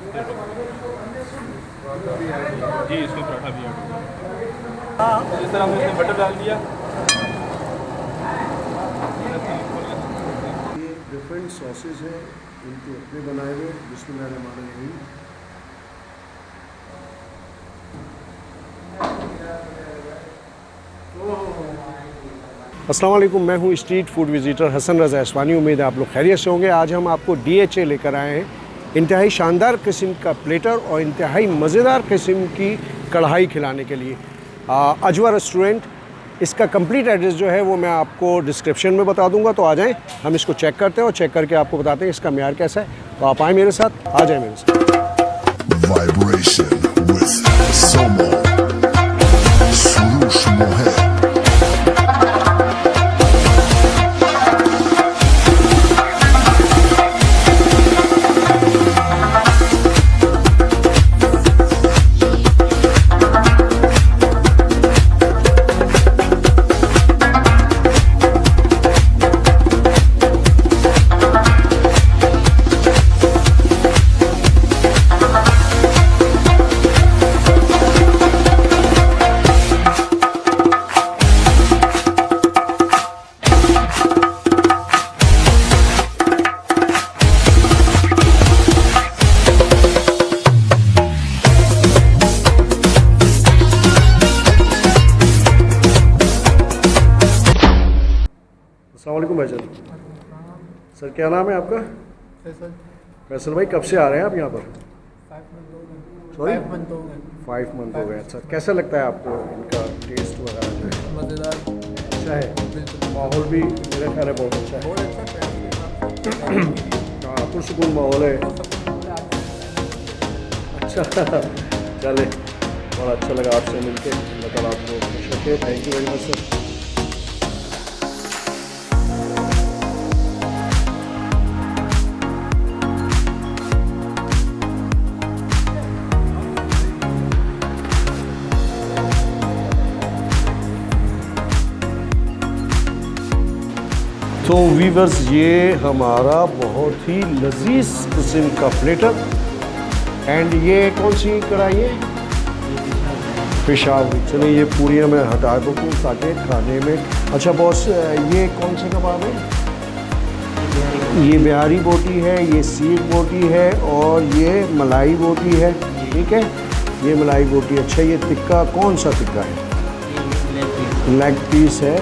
जी, इसमें पराठा भी ऐड होगा। हाँ, जिस तरह हमने इसमें बटर डाल दिया। ये डिफरेंट सॉसेज हैं इनके अपने बनाए हुए। बिस्मिल्लाहिर्रहमानिर्रहीम। अस्सलाम वालेकुम, मैं हूँ स्ट्रीट फूड विजिटर हसन रज़ा ऐसवानी। उम्मीद है आप लोग खैरियत से होंगे। आज हम आपको DHA लेकर आए हैं। इंतहाई शानदार किस्म का प्लेटर और इंतहाई मज़ेदार किस्म की कढ़ाई खिलाने के लिए अजवा रेस्टोरेंट। इसका कंप्लीट एड्रेस जो है वो मैं आपको डिस्क्रिप्शन में बता दूंगा, तो आ जाएं, हम इसको चेक करते हैं और चेक करके आपको बताते हैं इसका म्यार कैसा है। तो आप आए मेरे साथ, आ जाए मेरे साथ। Vibration with Somo Surush Mohet. अस्सलाम वालेकुम भाईजान। सर क्या नाम है आपका? फैसल भाई, कब से आ रहे हैं आप यहाँ पर? 5 मंथ हो गए। अच्छा, कैसा लगता है आपको इनका टेस्ट वगैरह जो है? मज़ेदार, अच्छा है, माहौल भी मेरा ख्याल है बहुत अच्छा है। हाँ, पुरसुकून माहौल है। अच्छा चले, बहुत अच्छा लगा आपसे मिलके। अल्लाह ताला आपको खुश रखे। Thank you very much sir. तो वीवर्स, ये हमारा बहुत ही लजीज किस्म का प्लेटर। एंड ये कौन सी कढ़ाई है? पेशावरी। चलिए ये पूरियाँ मैं हटा दूँ ताकि खाने में। अच्छा बॉस, ये कौन से कबाब है? ये बिहारी बोटी है, ये सीख बोटी है और ये मलाई बोटी है। ठीक है, ये मलाई बोटी। अच्छा, ये टिक्का कौन सा टिक्का है? लेग पीस है।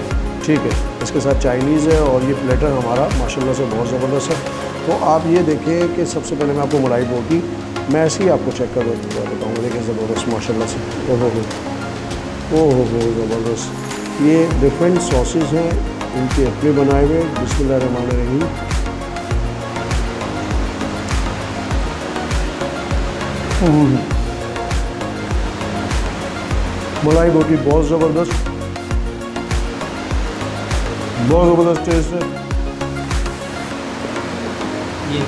ठीक है, इसके साथ चाइनीज़ है और ये प्लेटर हमारा माशाल्लाह से बहुत ज़बरदस्त है। तो आप ये देखें कि सबसे पहले मैं आपको मलाई बोटी मैं ऐसे ही आपको चेक कर बताऊँगा। देखिए ज़बरदस्त माशाल्लाह से। ओहो ज़बरदस्त। ये डिफरेंट सॉसेज हैं इनके अपने बनाए हुए। बिस्मिल्लाहिर्रहमानिर्रहीम। मलाई बोटी बहुत ज़बरदस्त, बहुत ज़बरदस्त टेस्ट है। ये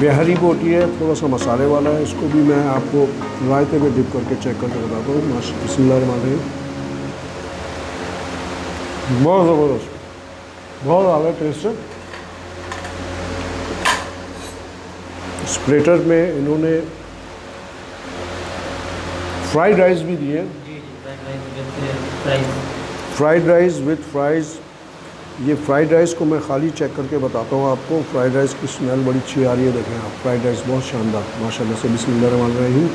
बिहारी बोटी है, थोड़ा सा मसाले वाला है। इसको भी मैं आपको रायते में डिप करके चेक करके बताता हूँ। बिस्मिल्लाहिर्रहमानिर्रहीम। बहुत ज़बरदस्त, बहुत आला टेस्ट है। इस प्लेटर में इन्होंने फ्राइड राइस भी दिए। Fried rice with fries. ये फ्राइड राइस को मैं खाली चेक करके बताता हूँ आपको। फ्राइड राइस की स्मेल बड़ी अच्छी आ रही है। देखें आप, फ्राइड राइस बहुत शानदार माशाल्लाह से। बिस्मिल्लाहिर्रहमानिर्रहीम।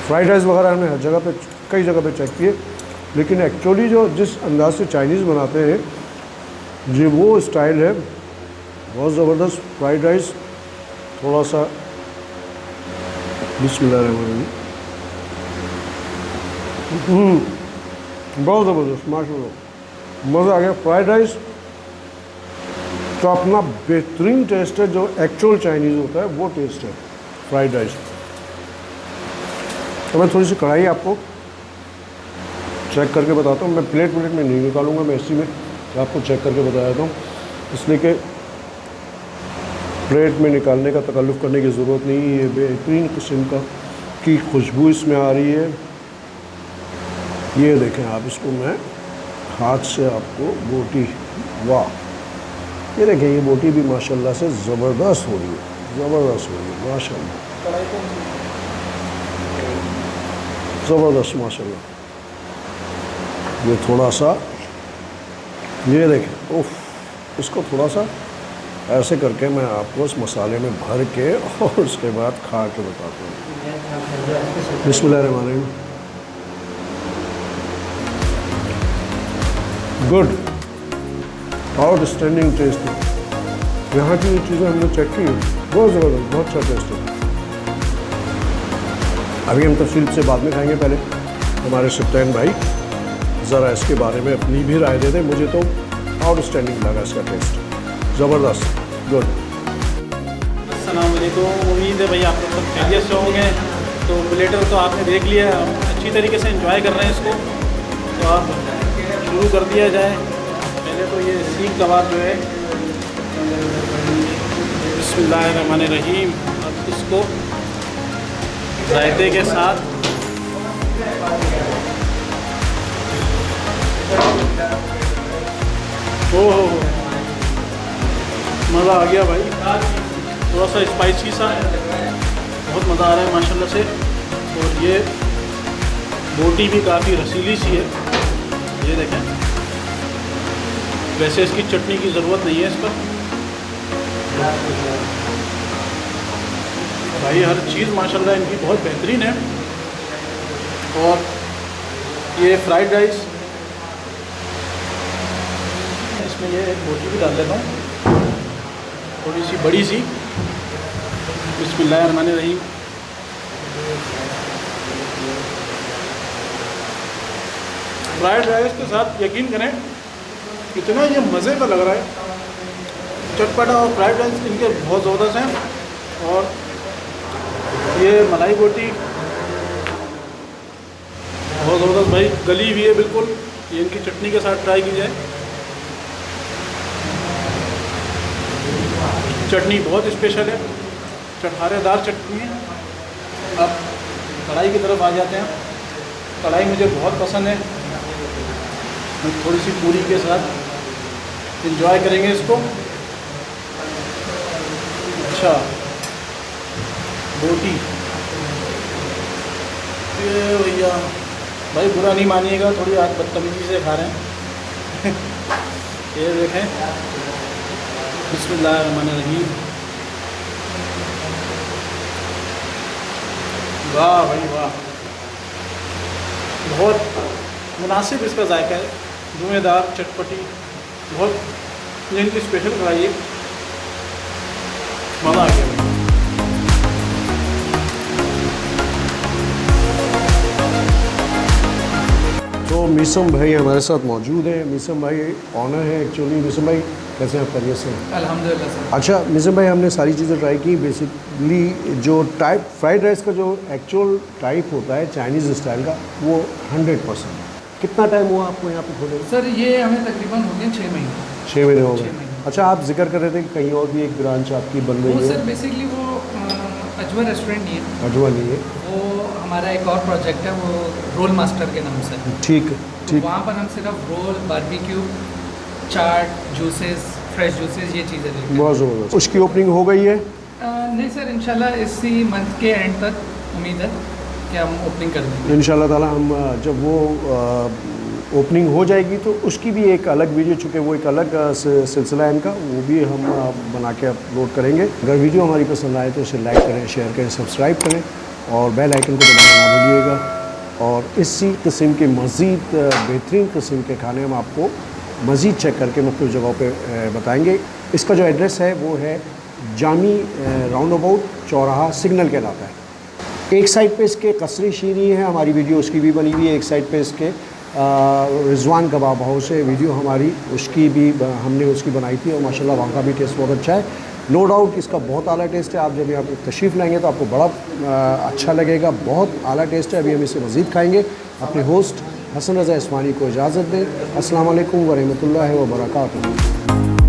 फ्राइड राइस वगैरह हमने हर जगह पे, कई जगह पे चेक किए, लेकिन एक्चुअली जो जिस अंदाज से चाइनीज़ बनाते हैं ये वो स्टाइल है। बहुत ज़बरदस्त फ्राइड राइस। थोड़ा सा बिस्मिल्लाहिर्रहमानिर्रहीम। बहुत ज़बरदस्त माशाल्लाह, मज़ा आ गया। फ्राइड राइस तो अपना बेहतरीन टेस्ट है, जो एक्चुअल चाइनीज़ होता है वो टेस्ट है फ्राइड राइस। तो मैं थोड़ी सी कढ़ाई आपको चेक करके बताता हूँ। मैं प्लेट में नहीं निकालूंगा, मैं इसी में आपको चेक करके बता देता हूँ, इसलिए कि प्लेट में निकालने का तकल्लुफ़ करने की ज़रूरत नहीं है। ये बेहतरीन किस्म का की खुशबू इसमें आ रही है। ये देखें आप, इसको मैं हाथ से आपको बोटी, वाह ये देखिए ये बोटी भी माशाल्लाह से ज़बरदस्त हो रही है, ज़बरदस्त हो रही है माशाल्लाह, ज़बरदस्त माशाल्लाह। ये थोड़ा सा ये देखें, उफ, इसको थोड़ा सा ऐसे करके मैं आपको इस मसाले में भर के और उसके बाद खा के बताता हूँ। बिस्मिल्लाहिर्रहमानिर्रहीम। गुड, आउटस्टैंडिंग टेस्ट है। यहाँ की ये चीज़ें हमने चेक की, बहुत ज़बरदस्त, बहुत अच्छा टेस्ट है। अभी हम तफसील से बाद में खाएंगे, पहले हमारे सुल्तान भाई ज़रा इसके बारे में अपनी भी राय दे दें। मुझे तो आउटस्टैंडिंग लगा इसका टेस्ट, ज़बरदस्त, गुड। अस्सलाम वालेकुम, उम्मीद है भाई आप लोग सब खैरियत से होंगे। तो प्लेटर तो आपने देख लिया, अच्छी तरीके से एंजॉय कर रहे हैं इसको, तो आप शुरू कर दिया जाए। पहले तो ये सीख कबाब जो है, बिस्मिल्लाहिर्रहमानिर्रहीम। अब इसको रायते के साथ हो मज़ा आ गया भाई, थोड़ा सा स्पाइसी सा, बहुत मज़ा आ रहा है माशाल्लाह से। और ये बोटी भी काफ़ी रसीली सी है, ये देखें। वैसे इसकी चटनी की ज़रूरत नहीं है इस पर भाई, हर चीज़ माशाल्लाह इनकी बहुत बेहतरीन है। और ये फ्राइड राइस, इसमें ये एक बोटी भी डाल देता हूँ, थोड़ी सी बड़ी सी। बिस्मिल्लाहिर्रहमानिर्रहीम। फ्राइड राइस के साथ यकीन करें कितना ये मज़े का लग रहा है, चटपटा। और फ्राइड राइस इनके बहुत ज़बरदस्त हैं। और ये मलाई बोटी बहुत ज़बरदस्त भाई, गली हुई है बिल्कुल। ये इनकी चटनी के साथ ट्राई की जाए, चटनी बहुत स्पेशल है, चटखारेदार चटनी है। अब कढ़ाई की तरफ आ जाते हैं। कढ़ाई मुझे बहुत पसंद है, मैं थोड़ी सी पूरी के साथ एंजॉय करेंगे इसको। अच्छा, बोटी ये भैया भाई बुरा नहीं मानिएगा, थोड़ी आज बदतमीजी से खा रहे हैं। ये देखें, बिस्मिल्लाहिर्रहमानिर्रहीम। वाह भाई वाह, बहुत मुनासिब इसका जायका है, धुएँदार, चटपटी, बहुत ये इनकी स्पेशल कढ़ाई है, मज़ा आ गया। तो मीसम भाई हमारे साथ मौजूद हैं। मीसम भाई ऑनर है एक्चुअली। मीसम भाई कैसे हैं, खैरियत से हैं? अल्हम्दुलिल्लाह सर। अच्छा मीसम भाई, हमने सारी चीज़ें ट्राई की। बेसिकली जो टाइप फ्राइड राइस का जो एक्चुअल टाइप होता है चाइनीज़ स्टाइल का, वो 100%। कितना टाइम हुआ आपको यहाँ पे खोले? सर ये हमें तकरीबन हो गए 6 महीने। 6 महीने हो 6 गए। महीने। अच्छा, आप जिक्र कर रहे थे कि कहीं और भी एक ब्रांच आपकी बन वो रही सर है? बेसिकली वो अजवा रेस्टोरेंट नहीं है, अजवा नहीं है? वो हमारा एक और प्रोजेक्ट है, वो रोल मास्टर के नाम से। ठीक ठीक। वहाँ पर हम सिर्फ रोल, बारबेक्यू, चाट, जूसेस, फ्रेश जूसेस, ये चीज़ें देते हैं। बहुत ज़बरदस्त। उसकी ओपनिंग हो गई है? नहीं सर, इंशाल्लाह इसी मंथ के एंड तक उम्मीद है कि हम ओपनिंग कर देंगे। इंशाल्लाह ताला हम जब वो ओपनिंग हो जाएगी तो उसकी भी एक अलग वीडियो, चूँकि वो एक अलग सिलसिला है इनका, वो भी हम बना के अपलोड करेंगे। अगर वीडियो हमारी पसंद आए तो इसे लाइक करें, शेयर करें, सब्सक्राइब करें और बेल आइकन को दबाना ना भूलिएगा। और इसी किस्म के मज़ीद बेहतरीन किस्म के खाने हम आपको मज़ीद चेक करके मुख्तलिफ़ जगहों पे बताएंगे। इसका जो एड्रेस है वो है जामी राउंड अबाउट चौराहा सिग्नल कहलाता है। एक साइड पे इसके कसरी शीरी है, हमारी वीडियो उसकी भी बनी हुई है। एक साइड पे इसके रिजवान कबाब हाउस है, वीडियो हमारी उसकी भी हमने उसकी बनाई थी और माशाल्लाह वहाँ का भी टेस्ट बहुत अच्छा है। नो डाउट इसका बहुत आला टेस्ट है। आप जब यहाँ पर तशरीफ़ लाएंगे तो आपको बड़ा अच्छा लगेगा, बहुत आला टेस्ट है। अभी हम इसे मज़ीद खाएँगे। अपने होस्ट हसन रज़ा इस्मानी को इजाज़त दें। अस्सलाम वालेकुम व रहमतुल्लाहि व बरकातुहू।